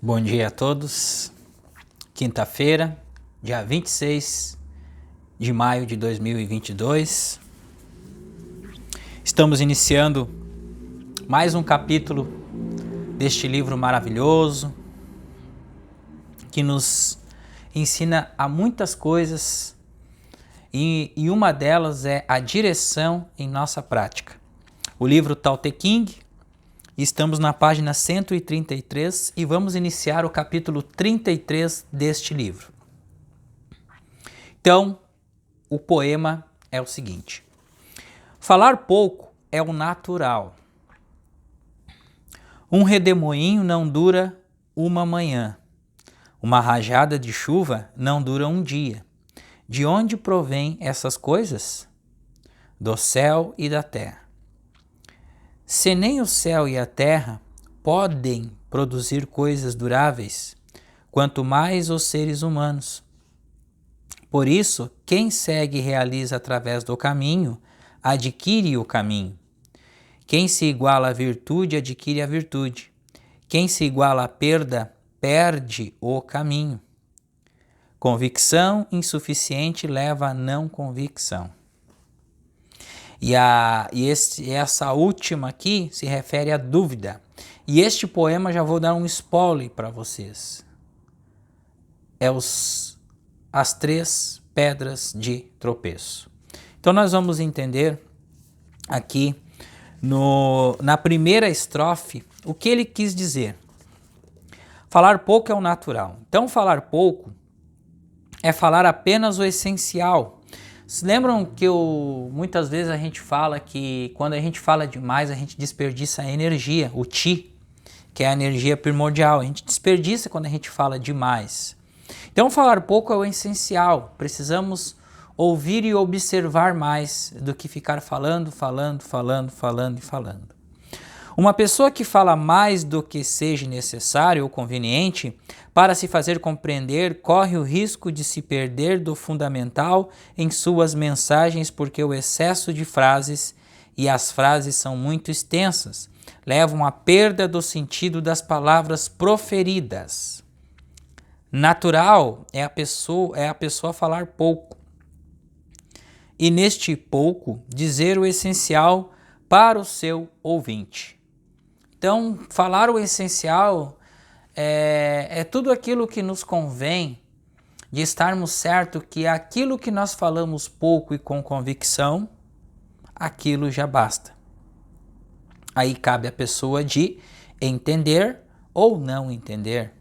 Bom dia a todos. Quinta-feira, dia 26 de maio de 2022. Estamos iniciando mais um capítulo deste livro maravilhoso que nos ensina a muitas coisas e uma delas é a direção em nossa prática. O livro Tao Te Ching. Estamos na página 133 e vamos iniciar o capítulo 33 deste livro. Então, o poema é o seguinte: falar pouco é o natural. Um redemoinho não dura uma manhã. Uma rajada de chuva não dura um dia. De onde provém essas coisas? Do céu e da terra. Se nem o céu e a terra podem produzir coisas duráveis, quanto mais os seres humanos. Por isso, quem segue e realiza através do caminho, adquire o caminho. Quem se iguala à virtude, adquire a virtude. Quem se iguala à perda, perde o caminho. Convicção insuficiente leva à não convicção. Essa última aqui se refere à dúvida. E este poema, já vou dar um spoiler para vocês. É as três pedras de tropeço. Então nós vamos entender aqui na primeira estrofe o que ele quis dizer. Falar pouco é o natural. Então falar pouco é falar apenas o essencial. Se lembram que muitas vezes a gente fala que quando a gente fala demais a gente desperdiça a energia, o Qi, que é a energia primordial. A gente desperdiça quando a gente fala demais. Então falar pouco é o essencial. Precisamos ouvir e observar mais do que ficar falando. Uma pessoa que fala mais do que seja necessário ou conveniente para se fazer compreender corre o risco de se perder do fundamental em suas mensagens, porque o excesso de frases, e as frases são muito extensas, levam à perda do sentido das palavras proferidas. Natural é a pessoa falar pouco. E neste pouco dizer o essencial para o seu ouvinte. Então, falar o essencial é tudo aquilo que nos convém, de estarmos certos que aquilo que nós falamos pouco e com convicção, aquilo já basta. Aí cabe a pessoa de entender ou não entender.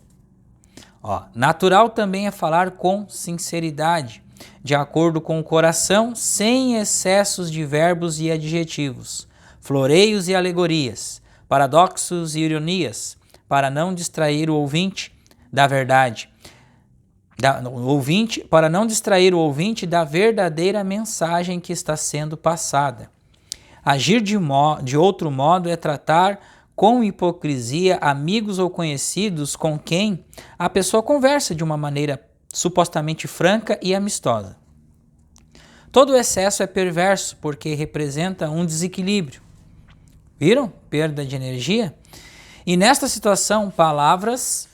Natural também é falar com sinceridade, de acordo com o coração, sem excessos de verbos e adjetivos, floreios e alegorias, paradoxos e ironias, para não distrair o ouvinte da verdade, para não distrair o ouvinte da verdadeira mensagem que está sendo passada. Agir de outro modo é tratar com hipocrisia amigos ou conhecidos com quem a pessoa conversa de uma maneira supostamente franca e amistosa. Todo excesso é perverso porque representa um desequilíbrio. Viram? Perda de energia. E nesta situação, palavras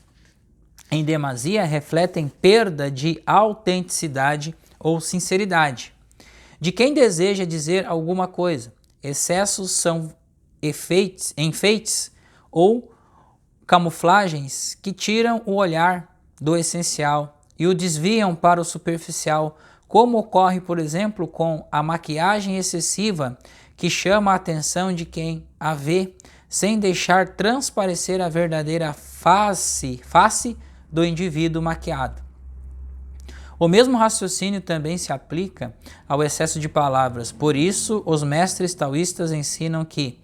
em demasia refletem perda de autenticidade ou sinceridade. De quem deseja dizer alguma coisa. Excessos são enfeites ou camuflagens que tiram o olhar do essencial e o desviam para o superficial, como ocorre, por exemplo, com a maquiagem excessiva que chama a atenção de quem a vê, sem deixar transparecer a verdadeira face do indivíduo maquiado. O mesmo raciocínio também se aplica ao excesso de palavras. Por isso, os mestres taoístas ensinam que,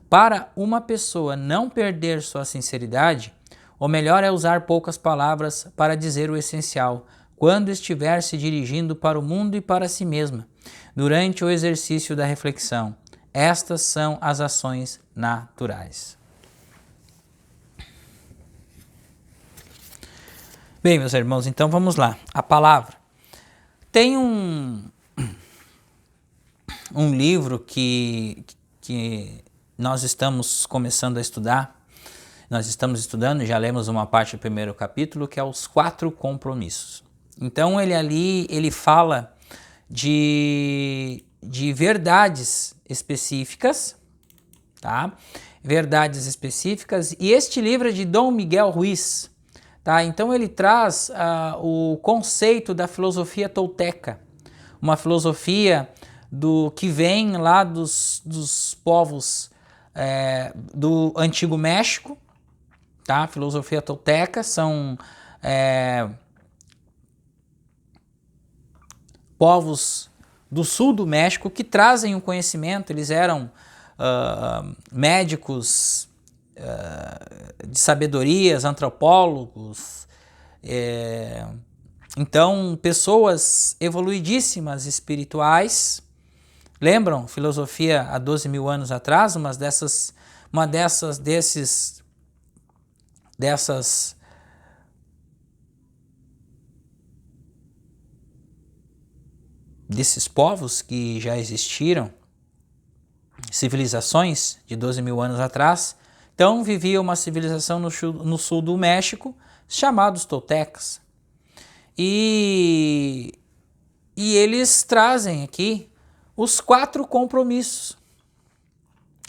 para uma pessoa não perder sua sinceridade, o melhor é usar poucas palavras para dizer o essencial, quando estiver se dirigindo para o mundo e para si mesma, durante o exercício da reflexão. Estas são as ações naturais. Bem, meus irmãos, então vamos lá. A palavra. Tem um livro que nós estamos começando a estudar, Nós estamos estudando, já lemos uma parte do primeiro capítulo, que é os 4 compromissos. Então ele fala de verdades específicas, tá? Verdades específicas, e este livro é de Dom Miguel Ruiz, tá? Então ele traz o conceito da filosofia tolteca, uma filosofia que vem lá dos povos do Antigo México, tá? Filosofia tolteca são povos do sul do México que trazem o conhecimento. Eles eram médicos de sabedorias, antropólogos, então pessoas evoluidíssimas espirituais. Lembram? Filosofia há 12 mil anos atrás, desses povos que já existiram, civilizações de 12 mil anos atrás. Então vivia uma civilização no sul do México, chamados toltecas. E eles trazem aqui os 4 compromissos.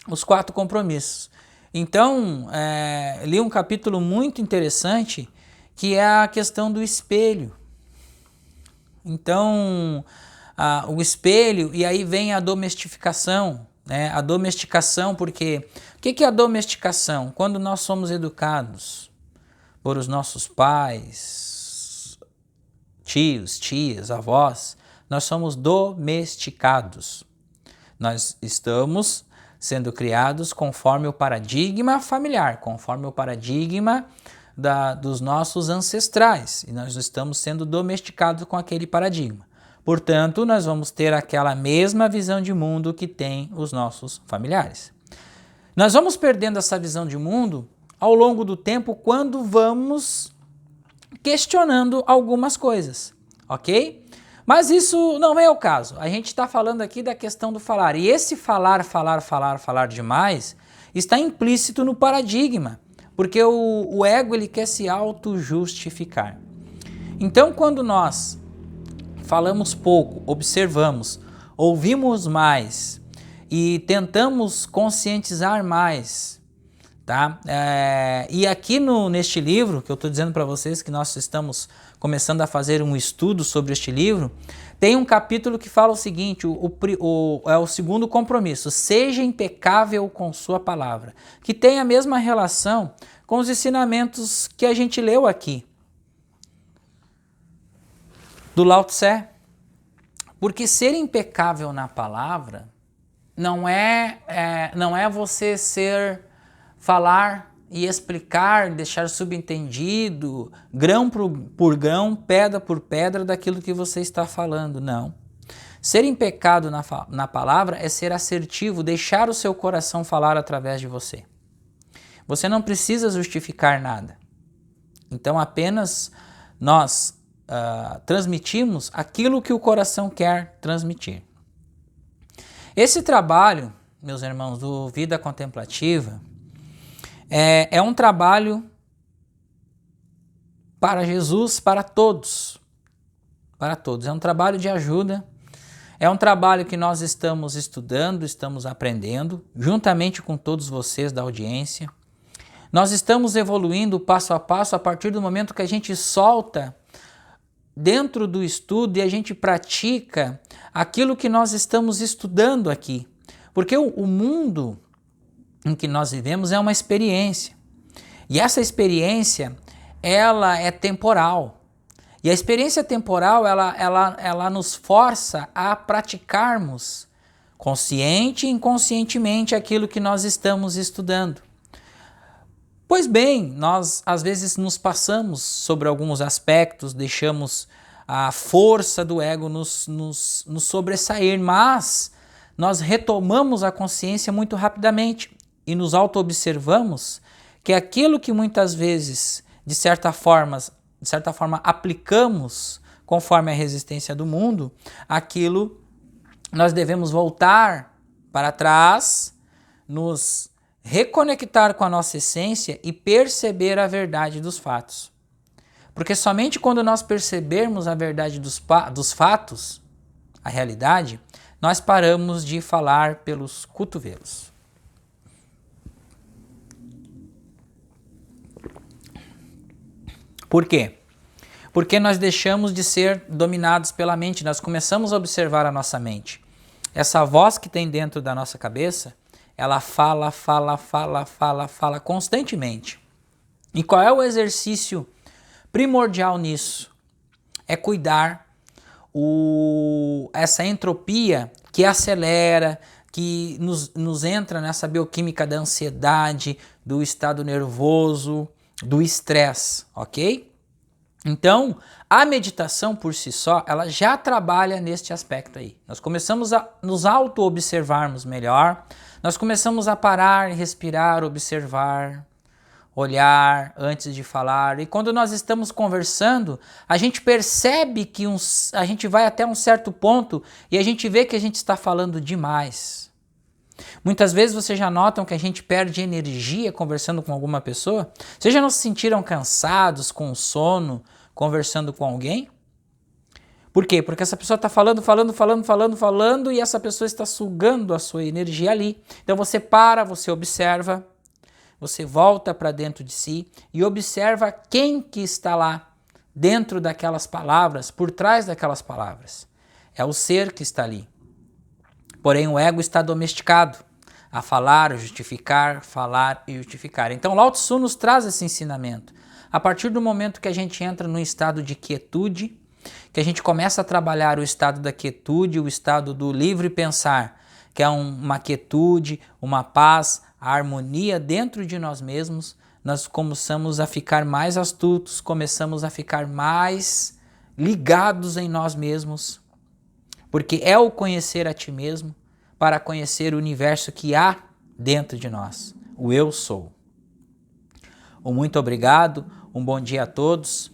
Os 4 compromissos. Então, li um capítulo muito interessante, que é a questão do espelho. Então, o espelho, e aí vem a domesticação, né? A domesticação, porque o que é a domesticação? Quando nós somos educados por os nossos pais, tios, tias, avós, nós somos domesticados. Nós estamos sendo criados conforme o paradigma familiar, conforme o paradigma dos nossos ancestrais, e nós estamos sendo domesticados com aquele paradigma. Portanto, nós vamos ter aquela mesma visão de mundo que tem os nossos familiares. Nós vamos perdendo essa visão de mundo ao longo do tempo quando vamos questionando algumas coisas, ok? Mas isso não é o caso. A gente está falando aqui da questão do falar. E esse falar demais está implícito no paradigma, porque o ego ele quer se auto-justificar. Então, quando nós falamos pouco, observamos, ouvimos mais e tentamos conscientizar mais, tá? E aqui neste livro, que eu estou dizendo para vocês que nós estamos começando a fazer um estudo sobre este livro, tem um capítulo que fala o seguinte, é o segundo compromisso: seja impecável com sua palavra, que tem a mesma relação com os ensinamentos que a gente leu aqui, do Lao Tse. Porque ser impecável na palavra não é você falar e explicar, deixar subentendido, grão por grão, pedra por pedra daquilo que você está falando. Não. Ser impecável na palavra é ser assertivo, deixar o seu coração falar através de você. Você não precisa justificar nada. Então apenas nós transmitimos aquilo que o coração quer transmitir. Esse trabalho, meus irmãos, do Vida Contemplativa, é um trabalho para Jesus, para todos. Para todos. É um trabalho de ajuda. É um trabalho que nós estamos estudando, estamos aprendendo, juntamente com todos vocês da audiência. Nós estamos evoluindo passo a passo a partir do momento que a gente solta dentro do estudo e a gente pratica aquilo que nós estamos estudando aqui. Porque o mundo em que nós vivemos é uma experiência. E essa experiência, ela é temporal. E a experiência temporal, ela nos força a praticarmos consciente e inconscientemente aquilo que nós estamos estudando. Pois bem, nós às vezes nos passamos sobre alguns aspectos, deixamos a força do ego nos sobressair, mas nós retomamos a consciência muito rapidamente e nos auto-observamos que aquilo que muitas vezes, de certa forma, aplicamos conforme a resistência do mundo, aquilo nós devemos voltar para trás, nos reconectar com a nossa essência e perceber a verdade dos fatos. Porque somente quando nós percebermos a verdade dos fatos, a realidade, nós paramos de falar pelos cotovelos. Por quê? Porque nós deixamos de ser dominados pela mente, nós começamos a observar a nossa mente. Essa voz que tem dentro da nossa cabeça, ela fala constantemente. E qual é o exercício primordial nisso? É cuidar essa entropia que acelera, que nos entra nessa bioquímica da ansiedade, do estado nervoso, do estresse, ok? Então, a meditação por si só, ela já trabalha neste aspecto aí. Nós começamos a nos auto-observarmos melhor, nós começamos a parar, respirar, observar, olhar antes de falar. E quando nós estamos conversando, a gente percebe que a gente vai até um certo ponto e a gente vê que a gente está falando demais. Muitas vezes vocês já notam que a gente perde energia conversando com alguma pessoa? Vocês já não se sentiram cansados, com sono, conversando com alguém? Por quê? Porque essa pessoa está falando e essa pessoa está sugando a sua energia ali. Então você para, você observa, você volta para dentro de si e observa quem que está lá dentro daquelas palavras, por trás daquelas palavras. É o ser que está ali. Porém, o ego está domesticado a falar, justificar, falar e justificar. Então, Lao Tzu nos traz esse ensinamento. A partir do momento que a gente entra num estado de quietude, que a gente começa a trabalhar o estado da quietude, o estado do livre pensar, que é uma quietude, uma paz, a harmonia dentro de nós mesmos, nós começamos a ficar mais astutos, começamos a ficar mais ligados em nós mesmos, porque é o conhecer a ti mesmo para conhecer o universo que há dentro de nós, o eu sou. Um muito obrigado, um bom dia a todos.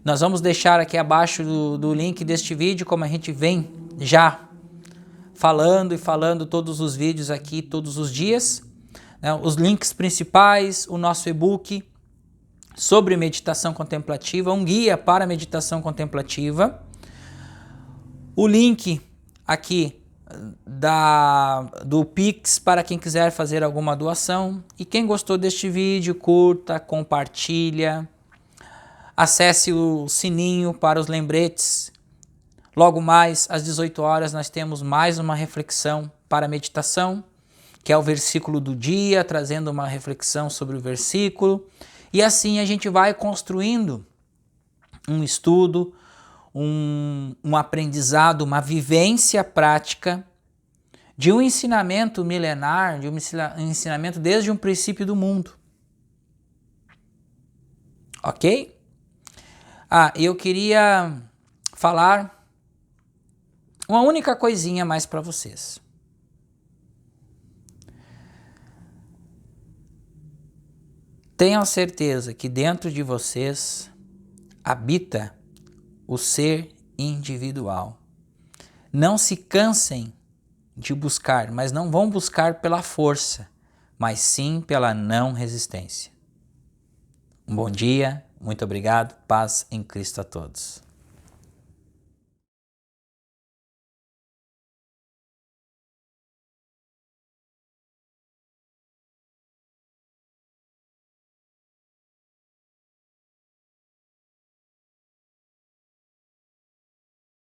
Nós vamos deixar aqui abaixo do link deste vídeo, como a gente vem já falando todos os vídeos aqui, todos os dias, né? Os links principais, o nosso e-book sobre meditação contemplativa, um guia para meditação contemplativa, o link aqui do Pix para quem quiser fazer alguma doação. E quem gostou deste vídeo, curta, compartilha, acesse o sininho para os lembretes. Logo mais às 18 horas nós temos mais uma reflexão para a meditação, que é o versículo do dia, trazendo uma reflexão sobre o versículo. E assim a gente vai construindo um estudo, um aprendizado, uma vivência prática de um ensinamento milenar, de um ensinamento desde um princípio do mundo. Ok? Eu queria falar uma única coisinha mais para vocês. Tenham certeza que dentro de vocês habita o ser individual. Não se cansem de buscar, mas não vão buscar pela força, mas sim pela não resistência. Um bom dia, muito obrigado, paz em Cristo a todos.